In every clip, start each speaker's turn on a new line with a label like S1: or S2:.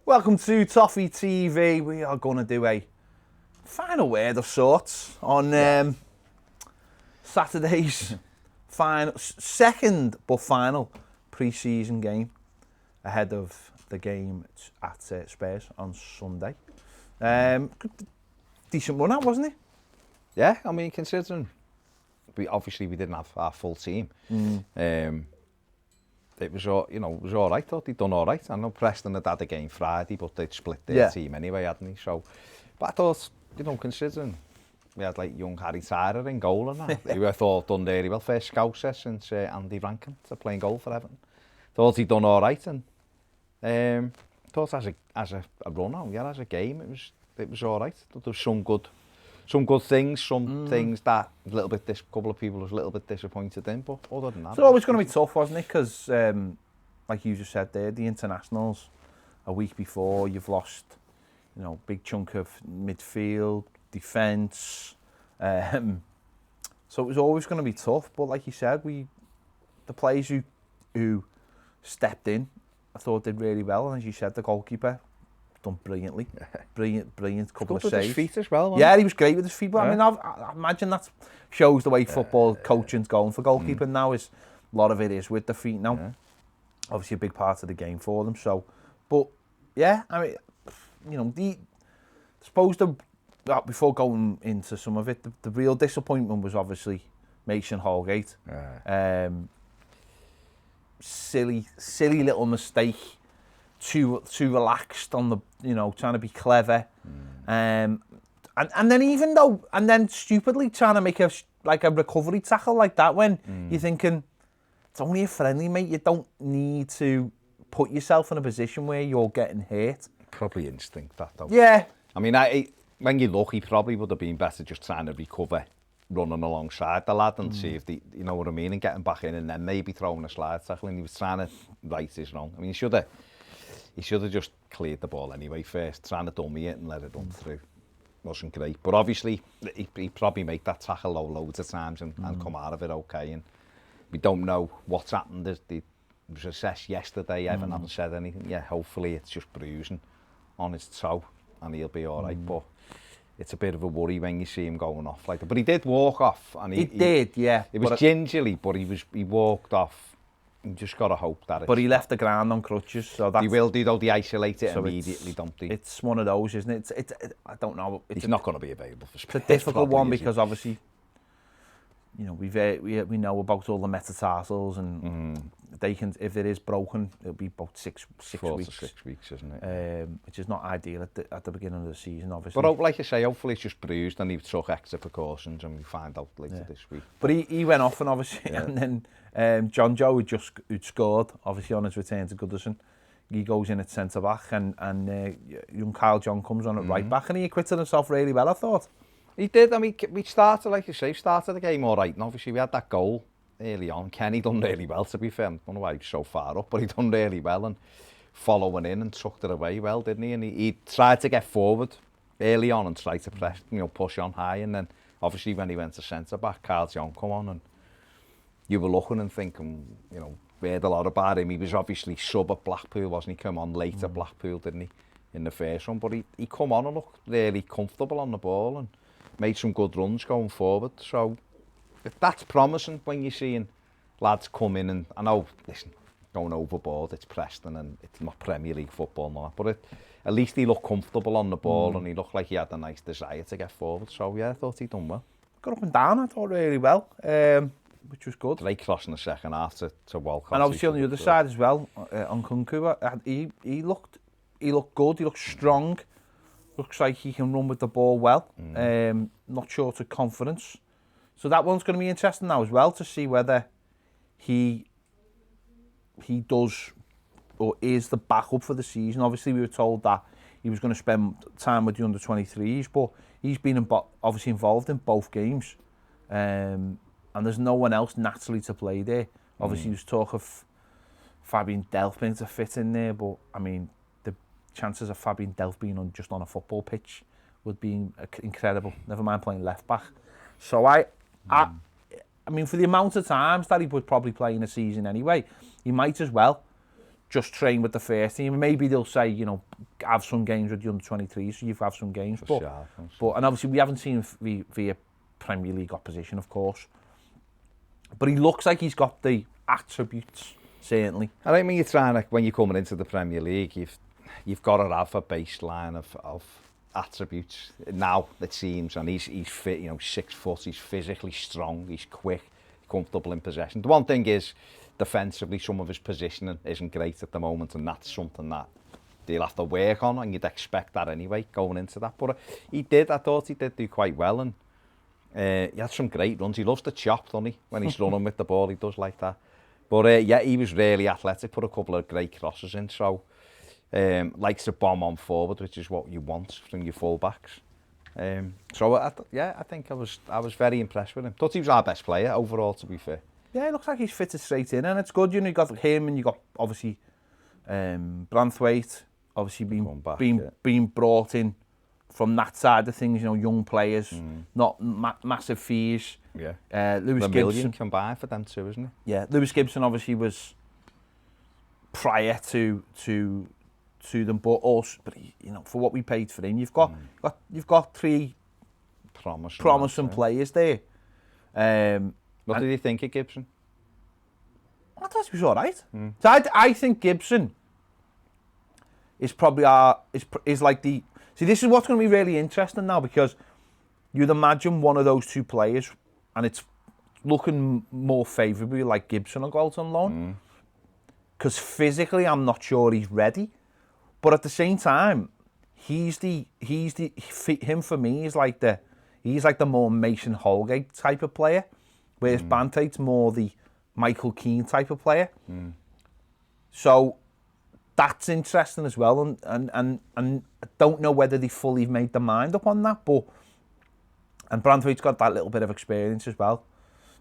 S1: Welcome to Toffee TV. We are going to do a final word of sorts on Saturday's second but final pre-season game ahead of the game at Spurs on Sunday. Decent run out, wasn't it?
S2: Yeah, I mean, considering we didn't have our full team. It was all, it was all right. Thought they'd done all right. I know Preston had a game Friday, but they'd split their team anyway, hadn't they? So, but I thought, considering we had like young Harry Tyrer in goal and that, who I thought done really well. First Scouser since Andy Rankin to playing goal for Everton. Thought he'd done all right, and thought as a run out, as a game, it was all right. Thought there was some good things, things that couple of people was a little bit disappointed in, but other than that...
S1: It's always going to be tough, wasn't it? Because, like you just said there, the internationals, a week before, you've lost, big chunk of midfield, defence. So it was always going to be tough, but like you said, the players who stepped in, I thought did really well, and as you said, the goalkeeper done brilliantly. Brilliant couple of saves.
S2: With his feet as well,
S1: yeah, he was great with his feet. But I mean, I imagine that shows the way football coaching's going for goalkeeping now. Is a lot of it is with the feet now. Yeah. Obviously, a big part of the game for them. So, but yeah, I mean, before going into some of it, the real disappointment was obviously Mason Holgate. Silly little mistake. Too relaxed on the, trying to be clever, and then stupidly trying to make a recovery tackle like that when you're thinking it's only a friendly, mate. You don't need to put yourself in a position where you're getting hurt.
S2: Probably instinct that though.
S1: Yeah.
S2: I mean, when you look, he probably would have been better just trying to recover, running alongside the lad and see if you know what I mean, and getting back in and then maybe throwing a slide tackle. And he was trying to right his wrong. I mean, he should have just cleared the ball anyway first, trying to dummy it and let it run through. Wasn't great. But obviously, he probably made that tackle loads of times and come out of it okay. And we don't know what's happened. It was assessed yesterday. Everton haven't said anything. Yeah, hopefully it's just bruising on his toe and he'll be all right. But it's a bit of a worry when you see him going off like that. But he did walk off. And he
S1: did, yeah.
S2: It was gingerly, but he walked off. You just got to hope that
S1: But he left the ground on crutches, so that's...
S2: He will do, though. They isolate it so immediately, don't they?
S1: It's one of those, isn't it? It's I don't know.
S2: He's not going to be available for Spurs.
S1: It's a difficult one because obviously, we know about all the metatarsals and they can, if it is broken, it'll be about six weeks.
S2: 4 to 6 weeks, isn't it?
S1: Which is not ideal at the beginning of the season, obviously.
S2: But like I say, hopefully it's just bruised and he took extra precautions and we find out later this week.
S1: But he went off and obviously, and then John Joe who'd scored, obviously on his return to Goodison, he goes in at centre back and young Kyle John comes on at right back and he acquitted himself really well, I thought.
S2: He did. I mean, we started, like you say, the game all right, and obviously we had that goal early on. Kenny done really well, to be fair. I don't know why he was so far up, but he done really well and following in and tucked it away well, didn't he? And he tried to get forward early on and tried to press, push on high, and then obviously when he went to centre back, Kyle John come on and you were looking and thinking, we heard a lot about him. He was obviously sub at Blackpool, wasn't he? Come on late at Blackpool, didn't he? In the first one, but he come on and looked really comfortable on the ball and made some good runs going forward. So that's promising when you're seeing lads come in and I know, listen, going overboard, it's Preston and it's not Premier League football now, but at least he looked comfortable on the ball and he looked like he had a nice desire to get forward. So yeah, I thought he'd done well.
S1: Got up and down, I thought really well, which was good.
S2: Great cross in the second half to Walcott.
S1: And obviously on the other side as well, on Kunku, he looked good, he looked strong. Looks like he can run with the ball well, not short of confidence. So that one's going to be interesting now as well to see whether he does or is the backup for the season. Obviously, we were told that he was going to spend time with the under-23s, but he's been obviously involved in both games. And there's no one else naturally to play there. Obviously, there's talk of Fabian Delph being to fit in there, but I mean, chances of Fabian Delph being just on a football pitch would be incredible. Never mind playing left back. So I mean, for the amount of times that he would probably play in a season anyway, he might as well just train with the first team. Maybe they'll say, you know, have some games with the under-23s, so you have some games. But and obviously we haven't seen him via Premier League opposition, of course. But he looks like he's got the attributes, certainly.
S2: I think when you're trying to, when you're coming into the Premier League, you've got to have a baseline of attributes. Now it seems, and he's fit, you know, 6 foot, he's physically strong, he's quick, comfortable in possession. The one thing is, defensively, some of his positioning isn't great at the moment, and that's something that they'll have to work on, and you'd expect that anyway, going into that. But I thought he did do quite well, and he had some great runs. He loves to chop, doesn't he? When he's running with the ball, he does like that. But yeah, he was really athletic, put a couple of great crosses in, so likes to bomb on forward, which is what you want from your full-backs. So I think I was very impressed with him. Thought he was our best player overall, to be fair.
S1: Yeah, it looks like he's fitted straight in, and it's good. You know, you got him, and you got obviously Branthwaite, obviously being brought in from that side of things. You know, young players, not massive fees.
S2: Yeah.
S1: Lewis Gibson
S2: million combined for them too, isn't it?
S1: Yeah, Lewis Gibson obviously was prior to them, but also, you know, for what we paid for him, you've got 3 promising players there.
S2: What did you think of Gibson?
S1: I thought he was all right. So I think Gibson is probably is like the... See, this is what's going to be really interesting now, because you'd imagine one of those 2 players, and it's looking more favourably like Gibson will go out on loan. Because physically, I'm not sure he's ready. But at the same time, him for me is like the more Mason Holgate type of player. Whereas Branthwaite's more the Michael Keane type of player. So that's interesting as well, and I don't know whether they fully made their mind up on that, and Branthwaite's got that little bit of experience as well.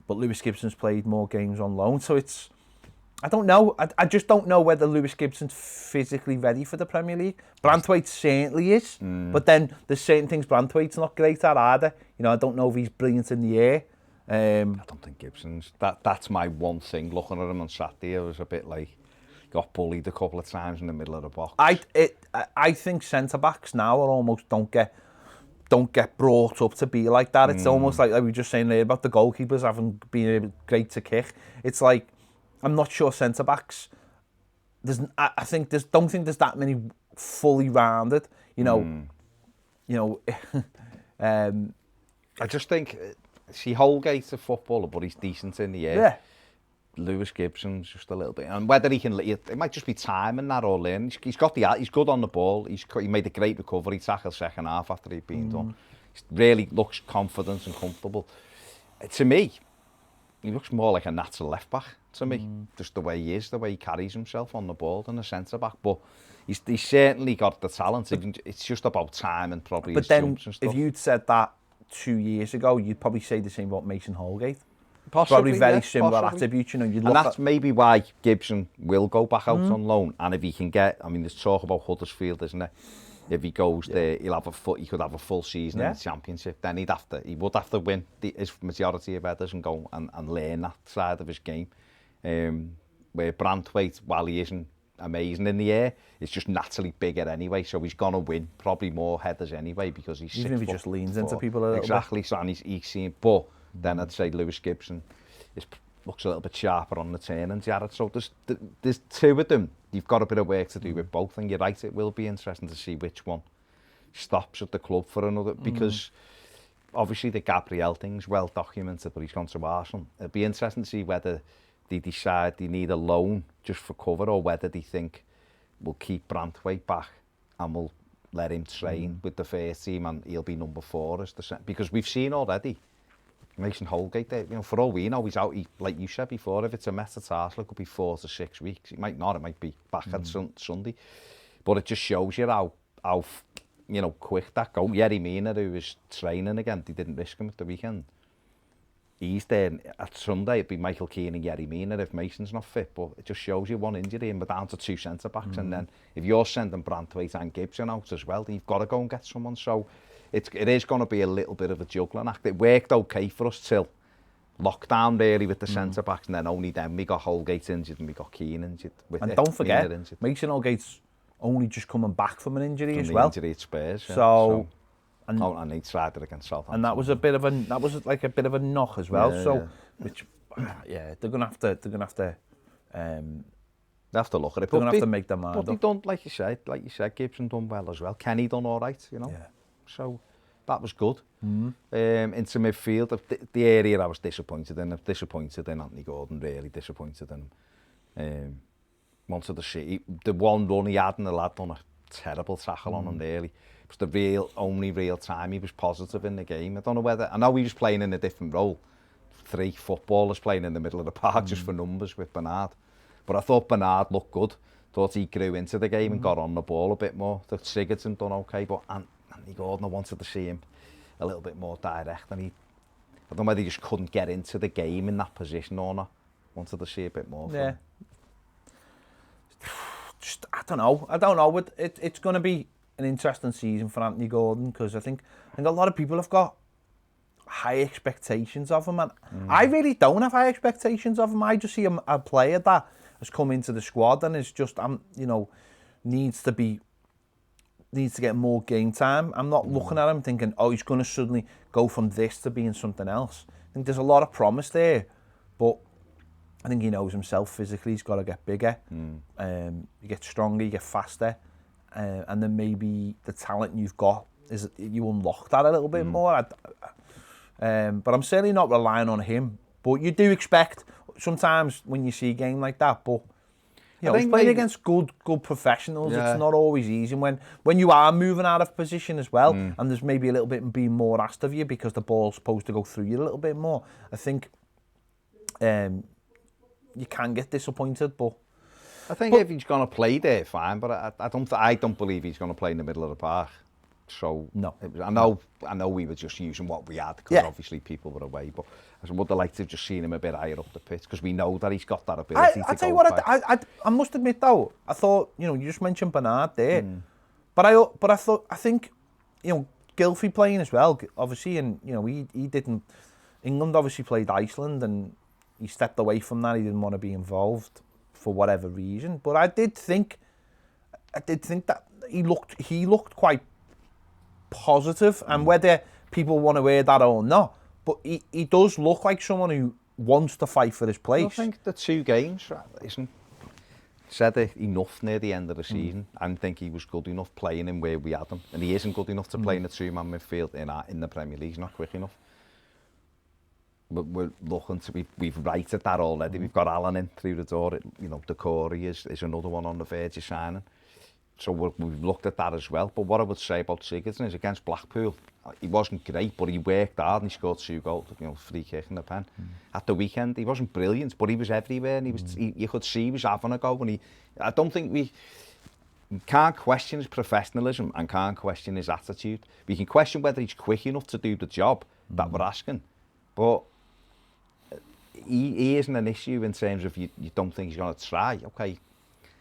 S1: But Lewis Gibson's played more games on loan, so I don't know. I just don't know whether Lewis Gibson's physically ready for the Premier League. Branthwaite certainly is, but then there's certain things Branthwaite's not great at either. You know, I don't know if he's brilliant in the air.
S2: I don't think Gibson's... That's my one thing. Looking at him on Saturday, I was a bit like... Got bullied a couple of times in the middle of the box.
S1: I think centre-backs now are almost don't get brought up to be like that. It's almost like we were just saying there about the goalkeepers having been great to kick. It's like, I'm not sure centre-backs... I don't think there's that many fully rounded, you know...
S2: I just think... See, Holgate's a footballer, but he's decent in the air.
S1: Yeah.
S2: Lewis Gibson's just a little bit, and whether he can, it might just be time and that or learning. He's good on the ball. He made a great recovery tackle second half after he'd been done. He really looks confident and comfortable. To me, he looks more like a natural left back to me. Just the way he is, the way he carries himself on the ball than a centre back. But he's certainly got the talent. It's just about time and probably his jumps and stuff.
S1: If you'd said that 2 years ago, you'd probably say the same about Mason Holgate.
S2: Possibly,
S1: probably very similar attributes, you know.
S2: And that's maybe why Gibson will go back out on loan. And if he can get, I mean, there's talk about Huddersfield, isn't there? If he goes there, he could have a full season in the Championship. Then he would have to win his majority of headers and go and learn that side of his game. Where Branthwaite, while he isn't amazing in the air, is just naturally bigger anyway, so he's gonna win probably more headers anyway because he's
S1: even if he just leans into people a little
S2: bit. So and he's seen, but then I'd say Lewis Gibson looks a little bit sharper on the turn and Jared. So there's 2 of them. You've got a bit of work to do with both, and you're right, it will be interesting to see which one stops at the club for another, because obviously the Gabriel thing's well documented, but he's gone to Arsenal. It'll be interesting to see whether they decide they need a loan just for cover, or whether they think we'll keep Branthwaite back and we'll let him train with the first team and he'll be number 4 as because we've seen already Mason Holgate there, you know, for all we know, he's out, like you said before, if it's a metatarsal, it could be 4 to 6 weeks. It might not, it might be back on Sunday. But it just shows you how you know, quick that goes. Yerry Mina, who was training again, they didn't risk him at the weekend. He's there at Sunday, it'd be Michael Keane and Yerry Mina if Mason's not fit, but it just shows you one injury and we're down to 2 centre-backs, and then if you're sending Branthwaite and Gibson out as well, then you've got to go and get someone. So it is going to be a little bit of a juggling act. It worked okay for us till lockdown really with the centre backs, and then only then we got Holgate injured and we got Keane injured.
S1: And don't forget, Mason Holgate's only just coming back from an injury as well.
S2: Injury at Spurs. Yeah.
S1: So
S2: and he tried it against Southampton.
S1: And that was a bit of a knock as well. Which they're gonna have to
S2: they have to look at it.
S1: They're gonna have to make their mind up.
S2: But they done, like you said, Gibson done well as well. Kenny done all right, you know.
S1: Yeah.
S2: So that was good. Into midfield, the area I was disappointed in. Anthony Gordon, really disappointed in him. Wanted to see the one run he had, and the lad done a terrible tackle on him really. It was the only real time he was positive in the game. I don't know whether, I know he was playing in a different role. 3 footballers playing in the middle of the park just for numbers with Bernard. But I thought Bernard looked good. Thought he grew into the game and got on the ball a bit more. The Sigurdsson done okay, but Anthony Gordon, I wanted to see him a little bit more direct. And I don't know whether he just couldn't get into the game in that position or not. Wanted to see a bit more from him.
S1: Just, I don't know. It's going to be an interesting season for Anthony Gordon, because I think a lot of people have got high expectations of him, and I really don't have high expectations of him. I just see him a player that has come into the squad and is just needs to get more game time. I'm not looking at him thinking, oh, he's going to suddenly go from this to being something else. I think there's a lot of promise there, but I think he knows himself physically. He's got to get bigger. You get stronger, you get faster, and then maybe the talent you've got is you unlock that a little bit more. But I'm certainly not relying on him. But you do expect sometimes when you see a game like that. But he's playing against good professionals. Yeah. It's not always easy. And when you are moving out of position as well, and there's maybe a little bit being more asked of you because the ball's supposed to go through you a little bit more, I think you can get disappointed. But
S2: I think if he's going to play there, fine. But I don't believe he's going to play in the middle of the park. So
S1: no,
S2: I know we were just using what we had because obviously people were away. But I would have liked to have just seen him a bit higher up the pitch because we know that he's got that ability.
S1: I tell you what, I must admit though, I thought you just mentioned Bernard there, but I think Gylfi playing as well, obviously, and he didn't. England obviously played Iceland and he stepped away from that. He didn't want to be involved for whatever reason. But I did think that he looked quite positive, and whether people want to wear that or not, but he does look like someone who wants to fight for his place.
S2: I think the 2 games isn't said it enough near the end of the season. I think he was good enough playing in where we had him, and he isn't good enough to play in a 2-man midfield in the Premier League. He's not quick enough. But we're looking to we've righted that already. We've got Allen in through the door. Decore is another one on the verge of signing. So we've looked at that as well. But what I would say about Sigurdsson is against Blackpool, he wasn't great, but he worked hard and he scored 2 goals, free kick in the pen. At the weekend, he wasn't brilliant, but he was everywhere, and you could see he was having a go. And I don't think we can't question his professionalism and can't question his attitude. We can question whether he's quick enough to do the job that we're asking. But he isn't an issue in terms of you don't think he's going to try. Okay.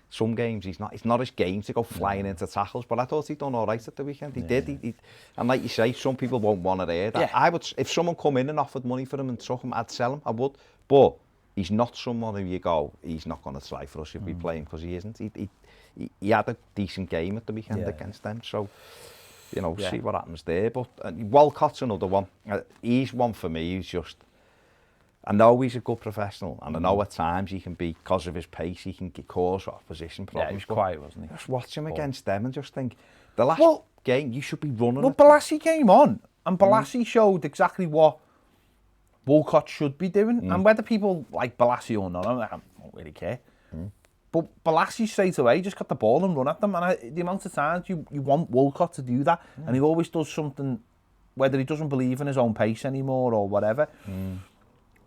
S2: Some games it's not his game to go flying into tackles, but I thought he'd done all right at the weekend. He did. And like you say, some people won't want to hear that. Yeah. I would, if someone come in and offered money for him and took him, I'd sell him. I would. But he's not someone who you go, he's not going to try for us if we play him, because he isn't. He had a decent game at the weekend against them, so see what happens there. But Walcott's another one. He's one for me. He's just. I know he's a good professional, and I know at times he can be, because of his pace, he can cause opposition problems.
S1: Yeah, he was quiet, wasn't he?
S2: Just watch him against them and just think, the last game, you should be running.
S1: Well, Balassi came on, and Balassi showed exactly what Walcott should be doing, and whether people like Balassi or not, I don't really care. But Balassi straight away just got the ball and run at them, and the amount of times you want Walcott to do that, and he always does something, whether he doesn't believe in his own pace anymore or whatever.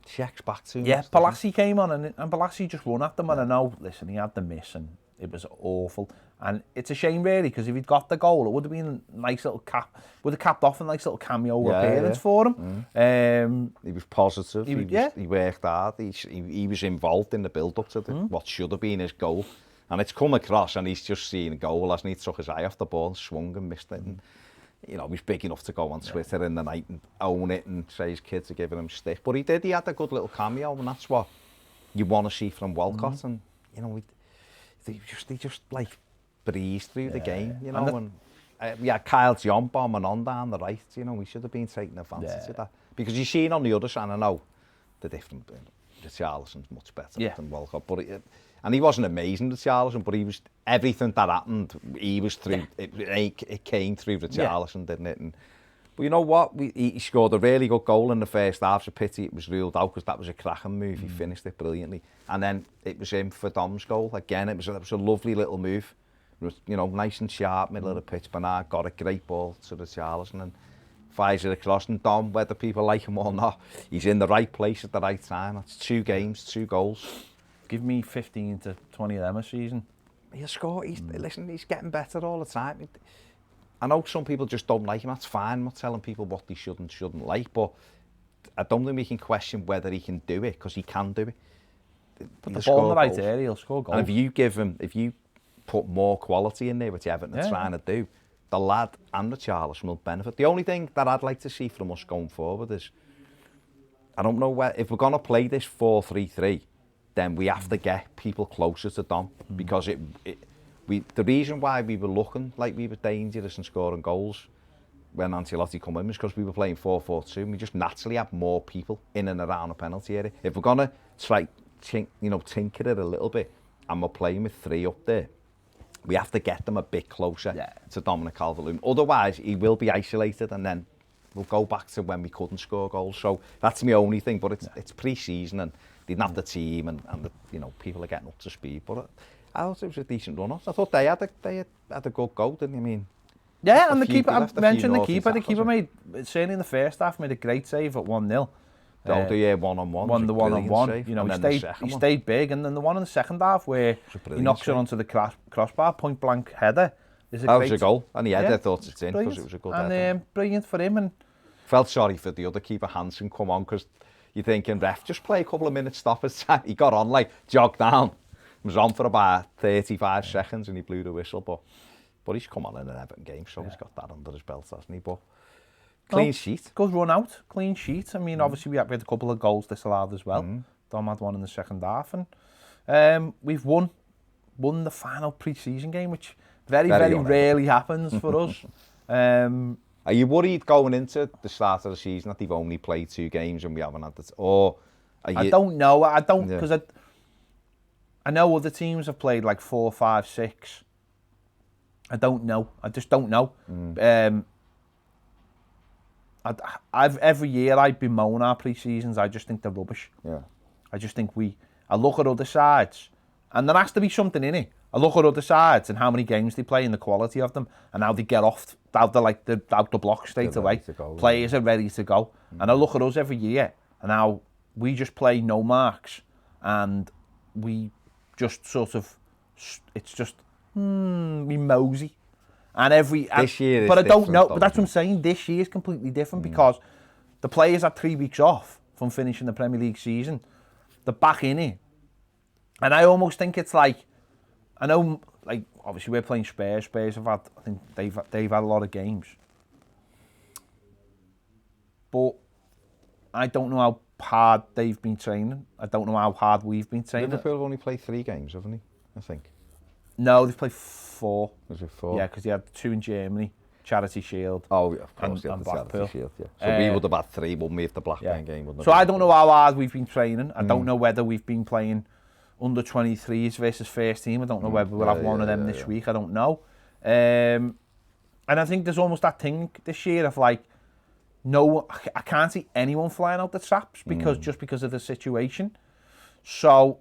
S2: Checks back to him.
S1: Yeah, Balassi came on and Balassi just run at them, and I know, listen, he had the miss and it was awful. And it's a shame really, because if he'd got the goal, it would have been a nice little would have capped off a nice little cameo appearance for him.
S2: He was positive, he worked hard, he was involved in the build-up to what should have been his goal. And it's come across and he's just seen a goal, hasn't he? He took his eye off the ball and swung and missed it. And you know, he's big enough to go on Twitter in the night and own it and say his kids are giving him stick. But he had a good little cameo, and that's what you want to see from Walcott. And, you know, they just like breezed through the game, you know. And we had Kyle John bombing on down the right, you know, we should have been taking advantage of that. Because you've seen on the other side, I know the different, Richarlison's much better than Walcott, but and he wasn't amazing, Richarlison, but he was, everything that happened, he was through, it came through Richarlison, didn't it? And, but you know what, he scored a really good goal in the first half. It's a pity it was ruled out, because that was a cracking move. He finished it brilliantly. And then it was in for Dom's goal. Again, it was a lovely little move. It was, you know, nice and sharp, middle of the pitch. Bernard got a great ball to Richarlison and fires it across. And Dom, whether people like him or not, he's in the right place at the right time. That's 2 games, 2 goals.
S1: Give me 15 to 20 of them a season.
S2: He'll score. Listen, he's getting better all the time. I know some people just don't like him. That's fine. I'm not telling people what they should and shouldn't like, but I don't think we can question whether he can do it, because he can do it.
S1: Put the ball in the right area, he'll score goals.
S2: And if you put more quality in there, which Everton are trying to do, the lad and the Richarlison will benefit. The only thing that I'd like to see from us going forward is, I don't know if we're going to play this 4-3-3, then we have to get people closer to Dom, because the reason why we were looking like we were dangerous and scoring goals when Ancelotti come in was because we were playing 4-4-2, and we just naturally have more people in and around the penalty area. If we're going to try, tinker it a little bit, and we're playing with 3 up there, we have to get them a bit closer to Dominic Calvert-Lewin. Otherwise, he will be isolated, and then we'll go back to when we couldn't score goals. So that's my only thing. But it's pre-season, and they didn't have the team, and people are getting up to speed. But I thought it was a decent run. I thought they had a good goal, didn't you? I mean,
S1: yeah, and the keeper. I mentioned the keeper. The keeper made, certainly in the first half, made a great save at 1-0.
S2: The one-on-one.
S1: Won the one-on-one. You know, he stayed big, and then the one in the second half where he knocks it onto the crossbar, point blank header.
S2: That was a goal, and the header thought it's in, because it was a good header.
S1: And brilliant for him. And
S2: felt sorry for the other keeper, Hansen, come on, because you're thinking, ref, just play a couple of minutes, stop his time. He got on, jogged down. He was on for about 35 seconds, and he blew the whistle. But he's come on in an Everton game, so he's got that under his belt, hasn't he? But clean sheet.
S1: Good run out, clean sheet. I mean, obviously we had a couple of goals disallowed as well. Dom had one in the second half, and we've won the final pre-season game, which very rarely happens for us.
S2: Are you worried going into the start of the season that they've only played 2 games and we haven't had this? Or
S1: I don't know. I don't, because I know other teams have played 4, 5, 6. I don't know. I just don't know. Every year I bemoan our pre-seasons. I just think they're rubbish. Yeah. I just think I look at other sides, and there has to be something in it. I look at other sides and how many games they play and the quality of them, and how they get out the block straight away. Players are ready to go. And I look at us every year and how we just play no marks, and we just sort of, it's just we mosey. And this year, but I don't know. But that's what I'm saying. This year is completely different, because the players had 3 weeks off from finishing the Premier League season. They're back in it, and I almost think it's I know, obviously we're playing Spurs. Spurs have had, I think they've had a lot of games, but I don't know how hard they've been training. I don't know how hard we've been training.
S2: Liverpool have only played 3 games, haven't they? I think.
S1: No, they've played 4.
S2: Was it 4?
S1: Yeah, because they had 2 in Germany, Charity Shield.
S2: Oh, yeah, of course, and Charity Shield, yeah. So we would have had 3, wouldn't we, if the Blackburn game wouldn't have.
S1: So I don't know how hard we've been training. I don't know whether we've been playing under 23s versus first team. I don't know whether we'll have one of them this week. I don't know. And I think there's almost that thing this year of no, I can't see anyone flying out the traps because of the situation. So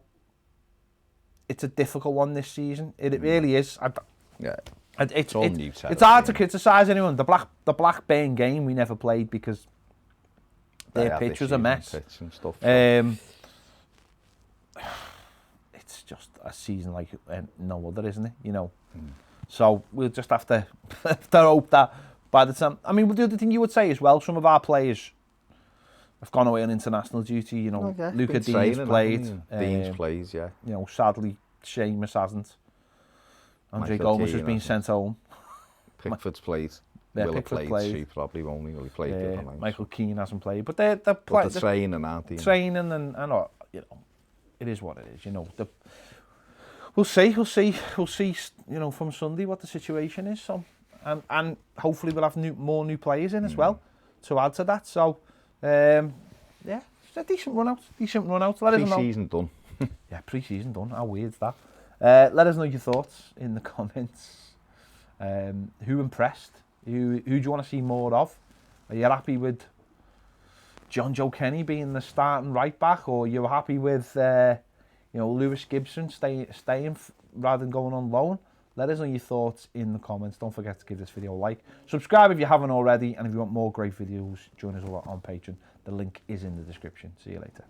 S1: it's a difficult one this season. It really is. It's hard to criticise anyone. The Blackburn game we never played because their pitch was a mess.
S2: And stuff.
S1: It's just a season like no other, isn't it? You know. So we'll just have to hope that by the time. I mean, the other thing you would say as well, some of our players have gone away on international duty. You know, Luca Dean's played.
S2: Dean's plays, yeah.
S1: You know, sadly, Seamus hasn't. Andre Gomez has been sent home.
S2: Pickford's played. Will have played. She probably won't. Will he played the other night.
S1: Michael Keane hasn't played, but they're
S2: playing. They're training, aren't they?
S1: Training and you know, it is what it is. You know, we'll see. You know, from Sunday what the situation is. So, and hopefully we'll have more new players in as well to add to that. So, yeah, it's a decent run out. Let us know.
S2: Pre-season done.
S1: Yeah, pre-season done. How weird's that? Let us know your thoughts in the comments. Who impressed? Who do you want to see more of? Are you happy with John Joe Kenny being the starting right back, or are you happy with you know, Lewis Gibson staying rather than going on loan? Let us know your thoughts in the comments. Don't forget to give this video a like. Subscribe if you haven't already, and if you want more great videos, join us over on Patreon. The link is in the description. See you later.